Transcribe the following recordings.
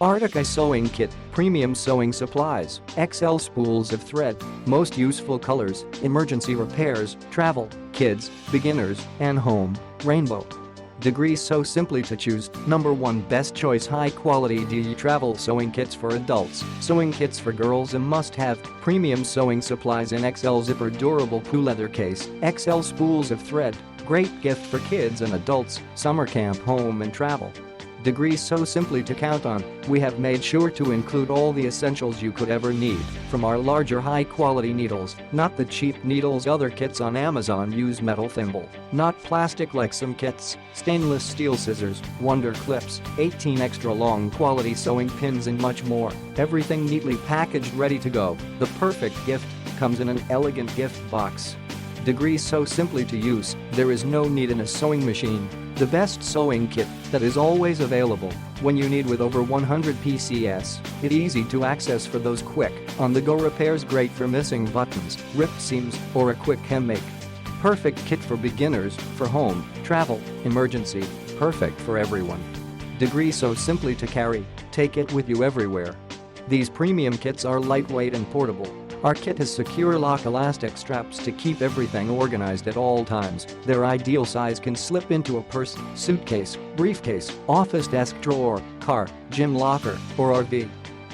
ARTIKA Sewing Kit, Premium Sewing Supplies, XL Spools of Thread, Most Useful Colors, Emergency Repairs, Travel, Kids, Beginners, and Home, Rainbow. Degrees so simply to choose. Number 1 Best Choice High Quality DE Travel Sewing Kits for Adults, Sewing Kits for Girls a must-have, Premium Sewing Supplies in XL Zippered Durable Poo Leather Case, XL Spools of Thread, Great gift for kids and adults, summer camp, home and travel. Degrees so simply to count on. We have made sure to include all the essentials you could ever need, from our larger high-quality needles, not the cheap needles other kits on Amazon use, metal thimble, not plastic like some kits, stainless steel scissors, wonder clips, 18 extra long quality sewing pins and much more. Everything neatly packaged, ready to go. The perfect gift comes in an elegant gift box. Degrees so simply to use. There is no need in a sewing machine. The best sewing kit that is always available when you need, with over 100 PCS. It's easy to access for those quick, on-the-go repairs, great for missing buttons, ripped seams, or a quick hem make. Perfect kit for beginners, for home, travel, emergency, perfect for everyone. Degrees so simply to carry, take it with you everywhere. These premium kits are lightweight and portable. Our kit has secure lock elastic straps to keep everything organized at all times. Their ideal size can slip into a purse, suitcase, briefcase, office desk drawer, car, gym locker, or RV.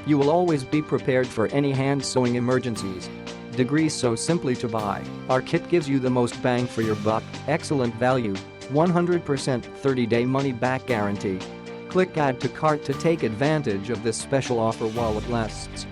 You will always be prepared for any hand sewing emergencies. Degrees so simply to buy. Our kit gives you the most bang for your buck, excellent value, 100% 30-day money-back guarantee. Click Add to Cart to take advantage of this special offer while it lasts.